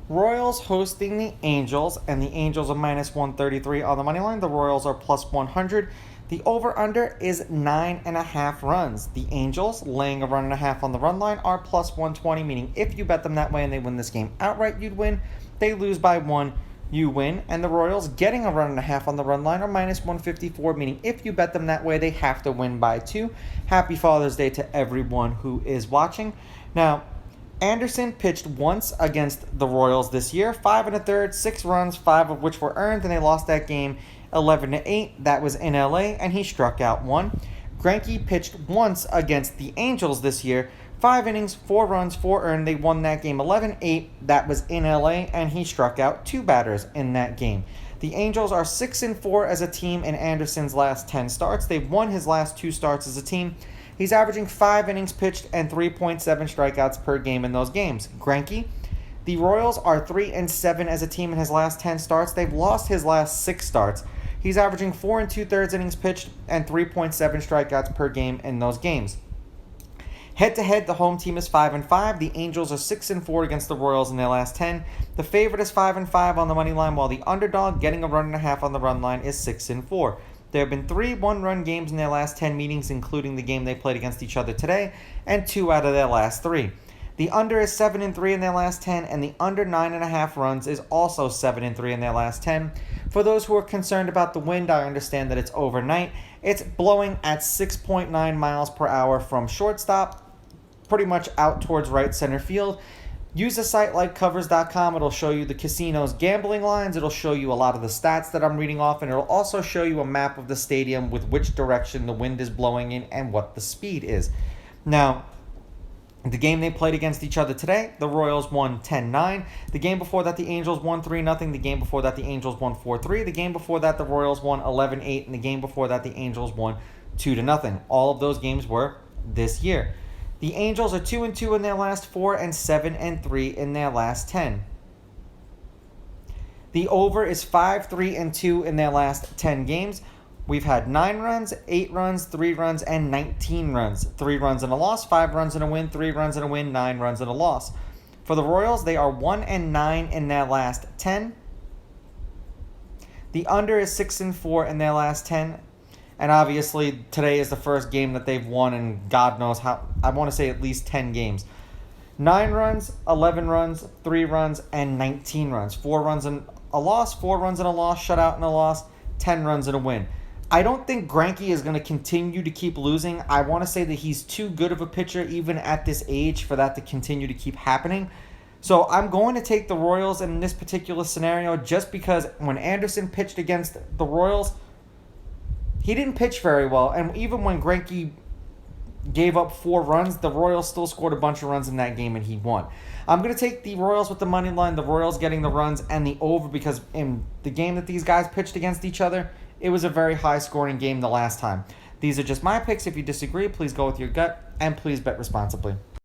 Royals hosting the Angels, and the Angels are minus 133 on the money line. The Royals are plus 100. The over-under is 9.5 runs. The Angels, laying a run and a half on the run line, are plus 120, meaning if you bet them that way and they win this game outright, you'd win. They lose by 1, you win. And the Royals, getting a run and a half on the run line, are minus 154, meaning if you bet them that way, they have to win by 2. Happy Father's Day to everyone who is watching. Now, Anderson pitched once against the Royals this year, 5 1/3, 6 runs, 5 of which were earned, and they lost that game 11-8. That was in LA, and he struck out 1. Greinke pitched once against the Angels this year, 5 innings, 4 runs, 4 earned. They won that game 11-8. That was in LA, and he struck out 2 batters in that game. The Angels are 6-4 as a team in Anderson's last 10 starts. They've won his last 2 starts as a team. He's averaging 5 innings pitched and 3.7 strikeouts per game in those games. Greinke, the Royals are 3-7 as a team in his last 10 starts. They've lost his last 6 starts. He's averaging 4 2/3 innings pitched and 3.7 strikeouts per game in those games. Head-to-head, the home team is 5-5. The Angels are 6-4 against the Royals in their last 10. The favorite is 5-5 on the money line, while the underdog, getting a run and a half on the run line, is 6-4. There have been 3 one-run games in their last 10 meetings, including the game they played against each other today, and 2 out of their last 3. The under is 7-3 in their last 10, and the under 9.5 runs is also 7-3 in their last 10. For those who are concerned about the wind, I understand that it's overnight. It's blowing at 6.9 miles per hour from shortstop, pretty much out towards right center field. Use a site like covers.com. It'll show you the casino's gambling lines. It'll show you a lot of the stats that I'm reading off, and it'll also show you a map of the stadium with which direction the wind is blowing in and what the speed is. Now, the game they played against each other today, the Royals won 10-9. The game before that, the Angels won 3-0. The game before that, the Angels won 4-3. The game before that, the Royals won 11-8. And the game before that, the Angels won 2-0. All of those games were this year. The Angels are 2-2 in their last 4 and 7-3 in their last 10. The over is 5-3-2 in their last 10 games. We've had 9 runs, 8 runs, 3 runs, and 19 runs. 3 runs and a loss, 5 runs and a win, 3 runs and a win, 9 runs and a loss. For the Royals, they are 1-9 in their last 10. The under is 6-4 in their last 10. And obviously, today is the first game that they've won in God knows how, I want to say at least 10 games. 9 runs, 11 runs, 3 runs, and 19 runs. 4 runs and a loss, 4 runs and a loss, shutout and a loss, 10 runs and a win. I don't think Greinke is going to continue to keep losing. I want to say that he's too good of a pitcher, even at this age, for that to continue to keep happening. So I'm going to take the Royals in this particular scenario just because when Anderson pitched against the Royals, he didn't pitch very well, and even when Greinke gave up 4 runs, the Royals still scored a bunch of runs in that game, and he won. I'm going to take the Royals with the money line, the Royals getting the runs, and the over, because in the game that these guys pitched against each other, it was a very high-scoring game the last time. These are just my picks. If you disagree, please go with your gut, and please bet responsibly.